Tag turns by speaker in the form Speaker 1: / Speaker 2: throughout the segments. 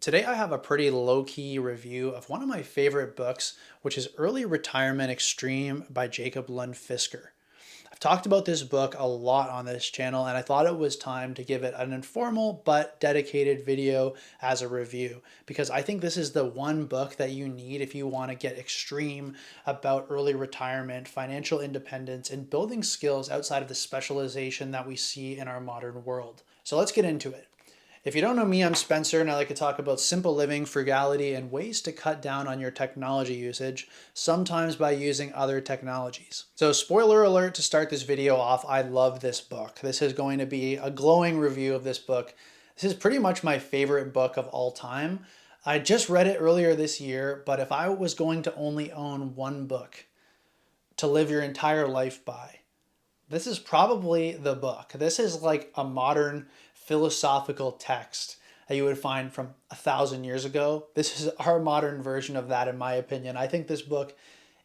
Speaker 1: Today I have a pretty low-key review of one of my favorite books, which is Early Retirement Extreme by Jacob Lund Fisker. I've talked about this book a lot on this channel, and I thought it was time to give it an informal but dedicated video as a review, because I think this is the one book that you need if you want to get extreme about early retirement, financial independence, and building skills outside of the specialization that we see in our modern world. So let's get into it. If you don't know me, I'm Spencer, and I like to talk about simple living, frugality, and ways to cut down on your technology usage, sometimes by using other technologies. So spoiler alert to start this video off, I love this book. This is going to be a glowing review of this book. This is pretty much my favorite book of all time. I just read it earlier this year, but if I was going to only own one book to live your entire life by, this is probably the book. This is like a modern philosophical text that you would find from 1,000 years ago. This is our modern version of that, in my opinion. I think this book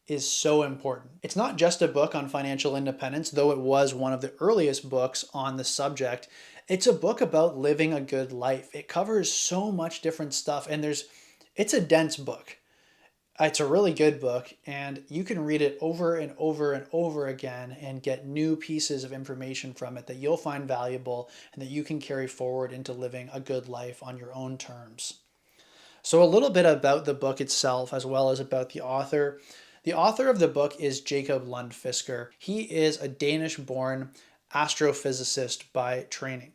Speaker 1: is so important. It's not just a book on financial independence, though it was one of the earliest books on the subject. It's a book about living a good life. It covers so much different stuff, and it's a dense book. It's a really good book, and you can read it over and over and over again and get new pieces of information from it that you'll find valuable and that you can carry forward into living a good life on your own terms. So a little bit about the book itself as well as about the author. The author of the book is Jacob Lund Fisker. He is a Danish-born astrophysicist by training.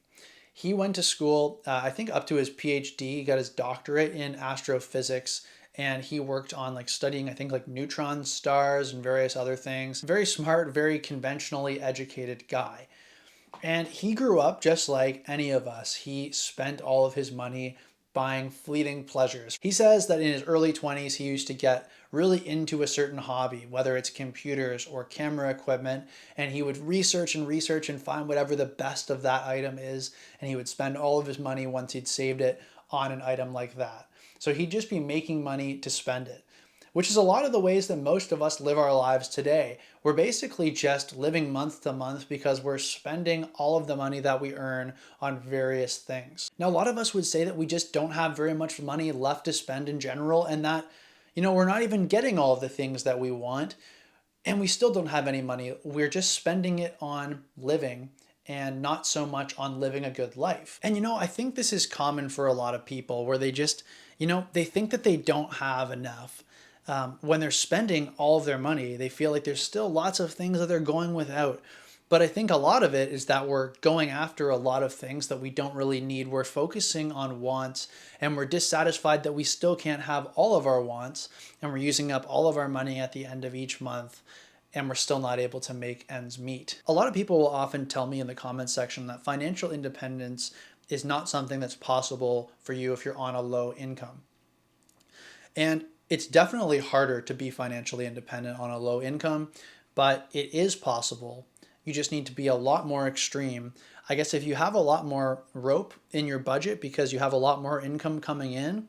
Speaker 1: He went to school, I think up to his PhD, he got his doctorate in astrophysics, and he worked on like studying, I think, like neutron stars and various other things. Very smart, very conventionally educated guy. And he grew up just like any of us. He spent all of his money buying fleeting pleasures. He says that in his early 20s, he used to get really into a certain hobby, whether it's computers or camera equipment, and he would research and find whatever the best of that item is, and he would spend all of his money once he'd saved it on an item like that. So he'd just be making money to spend it, which is a lot of the ways that most of us live our lives today. We're basically just living month to month because we're spending all of the money that we earn on various things. Now, a lot of us would say that we just don't have very much money left to spend in general, and that, we're not even getting all of the things that we want, and we still don't have any money. We're just spending it on living and not so much on living a good life. And I think this is common for a lot of people where they just, they think that they don't have enough. When they're spending all of their money, they feel like there's still lots of things that they're going without. But I think a lot of it is that we're going after a lot of things that we don't really need. We're focusing on wants, and we're dissatisfied that we still can't have all of our wants, and we're using up all of our money at the end of each month, and we're still not able to make ends meet. A lot of people will often tell me in the comments section that financial independence is not something that's possible for you if you're on a low income. And it's definitely harder to be financially independent on a low income, but it is possible. You just need to be a lot more extreme. I guess if you have a lot more rope in your budget because you have a lot more income coming in,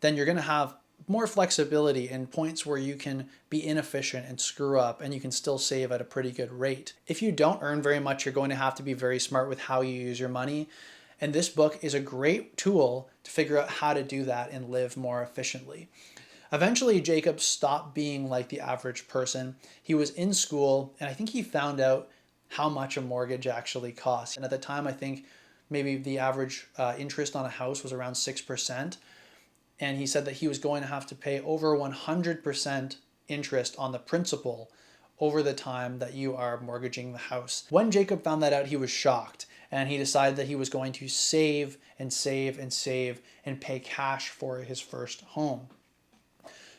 Speaker 1: then you're going to have more flexibility in points where you can be inefficient and screw up, and you can still save at a pretty good rate. If you don't earn very much, you're going to have to be very smart with how you use your money. And this book is a great tool to figure out how to do that and live more efficiently. Eventually, Jacob stopped being like the average person. He was in school, and I think he found out how much a mortgage actually costs. And at the time, I think maybe the average interest on a house was around 6%. And he said that he was going to have to pay over 100% interest on the principal over the time that you are mortgaging the house. When Jacob found that out, he was shocked, and he decided that he was going to save and save and save and pay cash for his first home.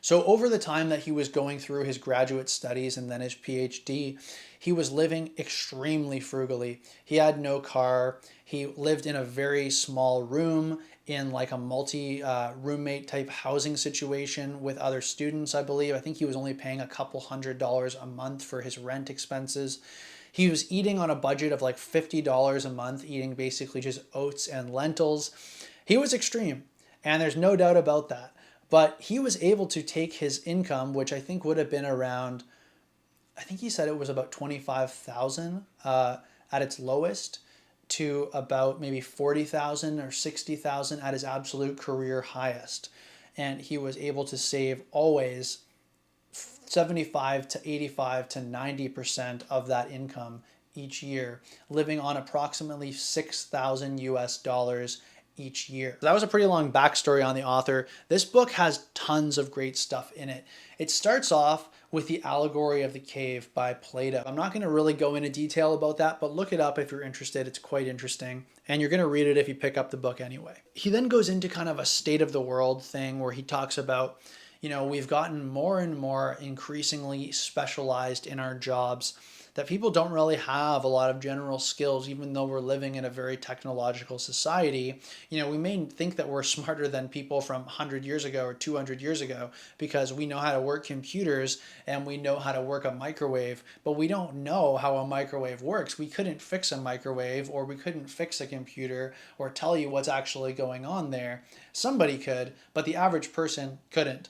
Speaker 1: So over the time that he was going through his graduate studies and then his PhD, he was living extremely frugally. He had no car. He lived in a very small room in like a multi-roommate type housing situation with other students, I believe. I think he was only paying a couple $100s a month for his rent expenses. He was eating on a budget of like $50 a month, eating basically just oats and lentils. He was extreme, and there's no doubt about that. But he was able to take his income, which I think would have been around, I think he said it was about $25,000 at its lowest, to about maybe 40,000 or 60,000 at his absolute career highest. And he was able to save always 75 to 85 to 90% of that income each year, living on approximately 6,000 US dollars each year. That was a pretty long backstory on the author. This book has tons of great stuff in it. It starts off with the allegory of the cave by Plato. I'm not going to really go into detail about that, but look it up if you're interested. It's quite interesting. And you're going to read it if you pick up the book anyway. He then goes into kind of a state of the world thing where he talks about, we've gotten more and more increasingly specialized in our jobs, that people don't really have a lot of general skills, even though we're living in a very technological society. We may think that we're smarter than people from 100 years ago or 200 years ago because we know how to work computers and we know how to work a microwave, but we don't know how a microwave works. We couldn't fix a microwave, or we couldn't fix a computer or tell you what's actually going on there. Somebody could, but the average person couldn't.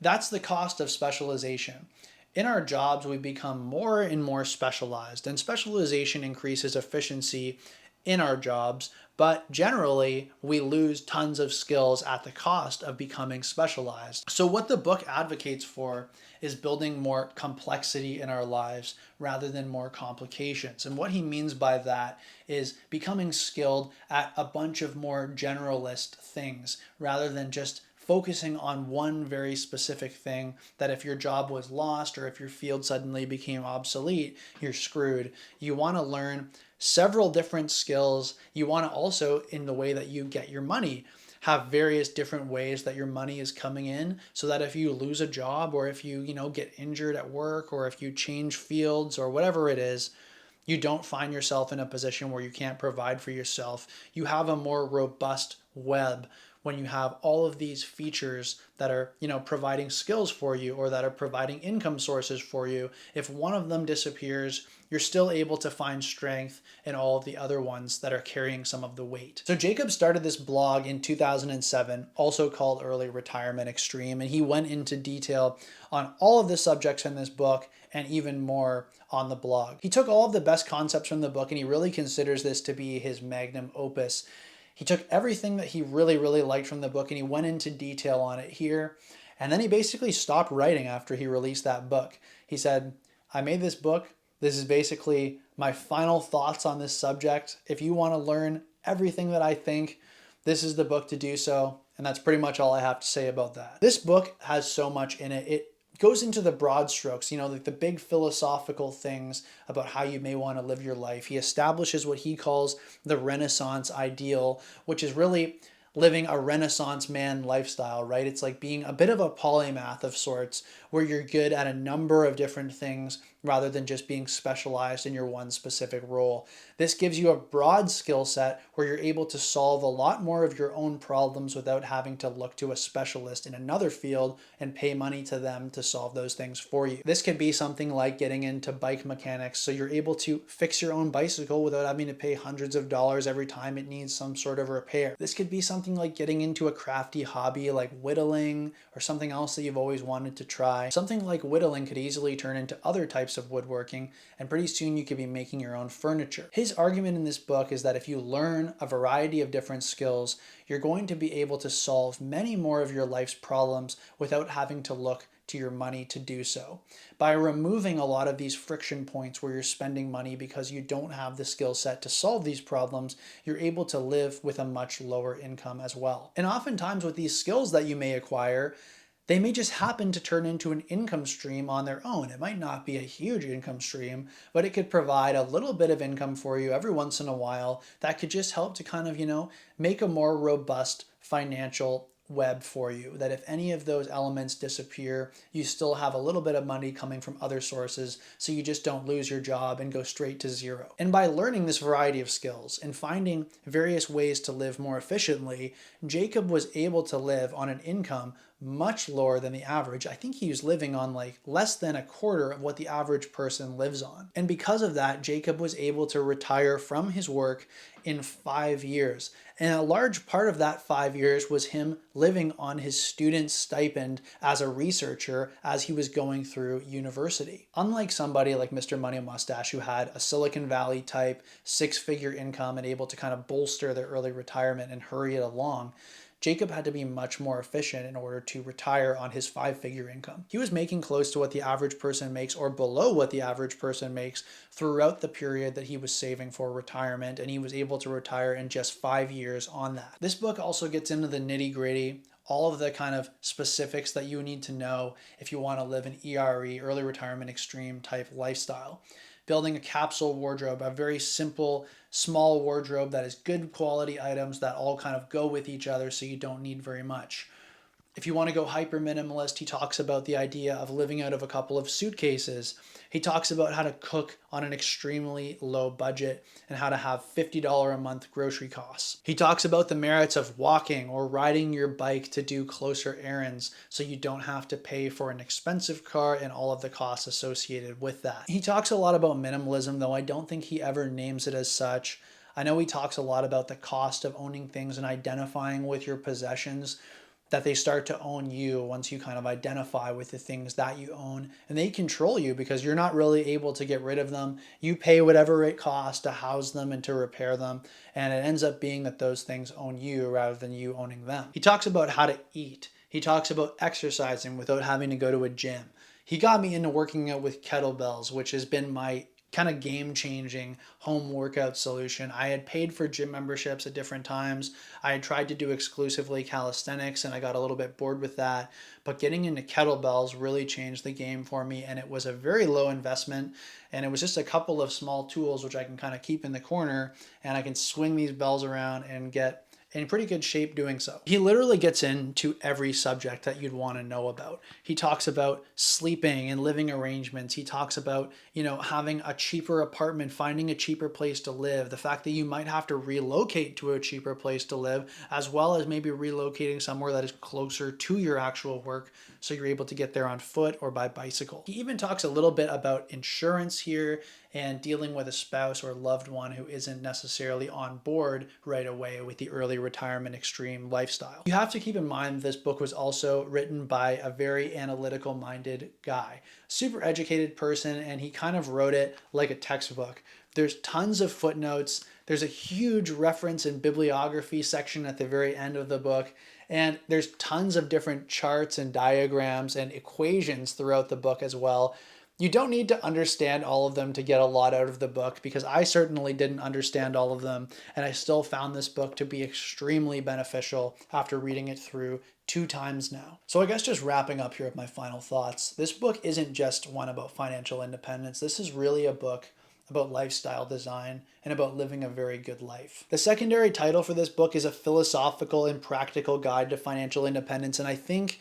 Speaker 1: That's the cost of specialization. In our jobs, we become more and more specialized, and specialization increases efficiency in our jobs, but generally we lose tons of skills at the cost of becoming specialized. So what the book advocates for is building more complexity in our lives rather than more complications. And what he means by that is becoming skilled at a bunch of more generalist things rather than just focusing on one very specific thing, that if your job was lost or if your field suddenly became obsolete, you're screwed. You want to learn several different skills. You want to also, in the way that you get your money, have various different ways that your money is coming in, so that if you lose a job, or if you, get injured at work, or if you change fields or whatever it is, you don't find yourself in a position where you can't provide for yourself. You have a more robust web when you have all of these features that are, providing skills for you, or that are providing income sources for you. If one of them disappears, you're still able to find strength in all of the other ones that are carrying some of the weight. So Jacob started this blog in 2007, also called Early Retirement Extreme, and he went into detail on all of the subjects in this book and even more on the blog. He took all of the best concepts from the book, and he really considers this to be his magnum opus. He took everything that he really, really liked from the book and he went into detail on it here. And then he basically stopped writing after he released that book. He said, I made this book. This is basically my final thoughts on this subject. If you want to learn everything that I think, this is the book to do so. And that's pretty much all I have to say about that. This book has so much in it. It goes into the broad strokes, like the big philosophical things about how you may want to live your life. He establishes what he calls the Renaissance ideal, which is really living a Renaissance man lifestyle, right? It's like being a bit of a polymath of sorts, where you're good at a number of different things rather than just being specialized in your one specific role. This gives you a broad skill set where you're able to solve a lot more of your own problems without having to look to a specialist in another field and pay money to them to solve those things for you. This could be something like getting into bike mechanics, so you're able to fix your own bicycle without having to pay hundreds of dollars every time it needs some sort of repair. This could be something like getting into a crafty hobby like whittling, or something else that you've always wanted to try. Something like whittling could easily turn into other types of woodworking, and pretty soon you could be making your own furniture. His argument in this book is that if you learn a variety of different skills, you're going to be able to solve many more of your life's problems without having to look to your money to do so. By removing a lot of these friction points where you're spending money because you don't have the skill set to solve these problems, you're able to live with a much lower income as well. And oftentimes with these skills that you may acquire, they may just happen to turn into an income stream on their own. It might not be a huge income stream, but it could provide a little bit of income for you every once in a while that could just help to kind of, make a more robust financial web for you, that if any of those elements disappear, you still have a little bit of money coming from other sources, so you just don't lose your job and go straight to zero. And by learning this variety of skills and finding various ways to live more efficiently, Jacob was able to live on an income much lower than the average. I think he was living on like less than a quarter of what the average person lives on. And because of that, Jacob was able to retire from his work in 5 years. And a large part of that 5 years was him living on his student stipend as a researcher as he was going through university. Unlike somebody like Mr. Money Mustache, who had a Silicon Valley type 6-figure income and able to kind of bolster their early retirement and hurry it along, Jacob had to be much more efficient in order to retire on his 5-figure income. He was making close to what the average person makes or below what the average person makes throughout the period that he was saving for retirement, and he was able to retire in just 5 years on that. This book also gets into the nitty-gritty, all of the kind of specifics that you need to know if you want to live an E.R.E, early retirement extreme type lifestyle. Building a capsule wardrobe, a very simple, small wardrobe that is good quality items that all kind of go with each other so you don't need very much. If you want to go hyper minimalist, he talks about the idea of living out of a couple of suitcases. He talks about how to cook on an extremely low budget and how to have $50 a month grocery costs. He talks about the merits of walking or riding your bike to do closer errands so you don't have to pay for an expensive car and all of the costs associated with that. He talks a lot about minimalism, though I don't think he ever names it as such. I know he talks a lot about the cost of owning things and identifying with your possessions, that they start to own you once you kind of identify with the things that you own, and they control you because you're not really able to get rid of them. You pay whatever it costs to house them and to repair them, and it ends up being that those things own you rather than you owning them. He talks about how to eat. He talks about exercising without having to go to a gym. He got me into working out with kettlebells, which has been my kind of game-changing home workout solution. I had paid for gym memberships at different times. I had tried to do exclusively calisthenics and I got a little bit bored with that. But getting into kettlebells really changed the game for me, and it was a very low investment, and it was just a couple of small tools which I can kind of keep in the corner, and I can swing these bells around and get in pretty good shape doing so. He literally gets into every subject that you'd want to know about. He talks about sleeping and living arrangements. He talks about, having a cheaper apartment, finding a cheaper place to live, the fact that you might have to relocate to a cheaper place to live, as well as maybe relocating somewhere that is closer to your actual work so you're able to get there on foot or by bicycle. He even talks a little bit about insurance here and dealing with a spouse or loved one who isn't necessarily on board right away with the early retirement extreme lifestyle. You have to keep in mind this book was also written by a very analytical minded guy, super educated person, and he kind of wrote it like a textbook. There's tons of footnotes. There's a huge reference and bibliography section at the very end of the book. And there's tons of different charts and diagrams and equations throughout the book as well. You don't need to understand all of them to get a lot out of the book, because I certainly didn't understand all of them, and I still found this book to be extremely beneficial after reading it through 2 times now. So I guess just wrapping up here with my final thoughts, this book isn't just one about financial independence. This is really a book about lifestyle design and about living a very good life. The secondary title for this book is A Philosophical and Practical Guide to Financial Independence, and I think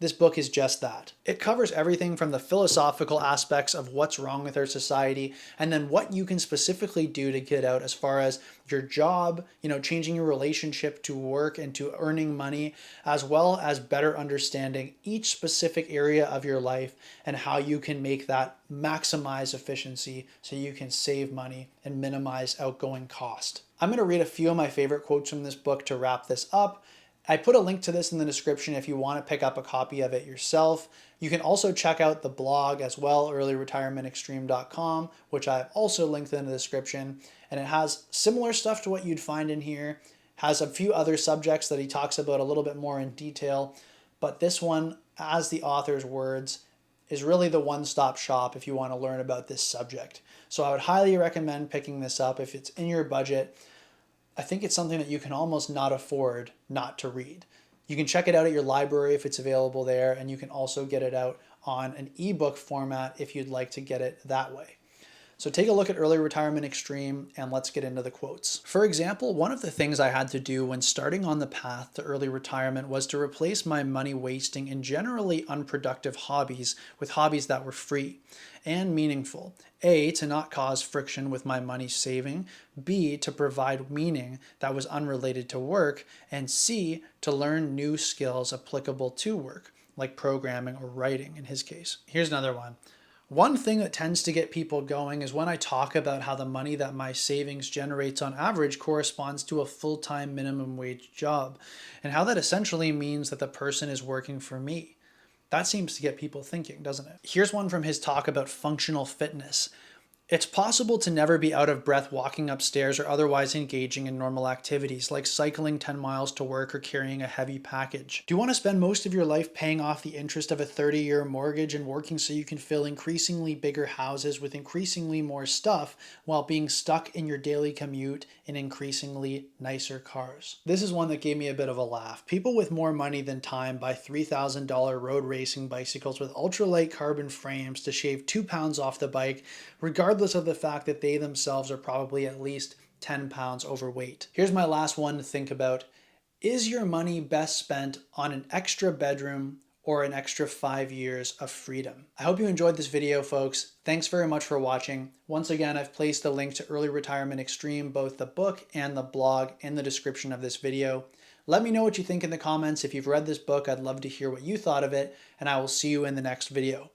Speaker 1: this book is just that. It covers everything from the philosophical aspects of what's wrong with our society, and then what you can specifically do to get out as far as your job, changing your relationship to work and to earning money, as well as better understanding each specific area of your life and how you can make that maximize efficiency so you can save money and minimize outgoing cost. I'm going to read a few of my favorite quotes from this book to wrap this up. I put a link to this in the description if you want to pick up a copy of it yourself. You can also check out the blog as well, earlyretirementextreme.com, which I've also linked in the description. And it has similar stuff to what you'd find in here. Has a few other subjects that he talks about a little bit more in detail. But this one, as the author's words, is really the one-stop shop if you want to learn about this subject. So I would highly recommend picking this up if it's in your budget. I think it's something that you can almost not afford not to read. You can check it out at your library if it's available there, and you can also get it out on an ebook format if you'd like to get it that way. So take a look at Early Retirement Extreme and let's get into the quotes. For example, one of the things I had to do when starting on the path to early retirement was to replace my money wasting and generally unproductive hobbies with hobbies that were free and meaningful. A, to not cause friction with my money saving. B, to provide meaning that was unrelated to work. And C, to learn new skills applicable to work, like programming or writing in his case. Here's another one. One thing that tends to get people going is when I talk about how the money that my savings generates on average corresponds to a full-time minimum wage job, and how that essentially means that the person is working for me. That seems to get people thinking, doesn't it? Here's one from his talk about functional fitness. It's possible to never be out of breath walking upstairs or otherwise engaging in normal activities like cycling 10 miles to work or carrying a heavy package. Do you want to spend most of your life paying off the interest of a 30-year mortgage and working so you can fill increasingly bigger houses with increasingly more stuff while being stuck in your daily commute in increasingly nicer cars? This is one that gave me a bit of a laugh. People with more money than time buy $3,000 road racing bicycles with ultralight carbon frames to shave 2 pounds off the bike, regardless of the fact that they themselves are probably at least 10 pounds overweight. Here's my last one to think about. Is your money best spent on an extra bedroom or an extra 5 years of freedom? I hope you enjoyed this video, folks. Thanks very much for watching. Once again, I've placed a link to Early Retirement Extreme, both the book and the blog, in the description of this video. Let me know what you think in the comments. If you've read this book, I'd love to hear what you thought of it, and I will see you in the next video.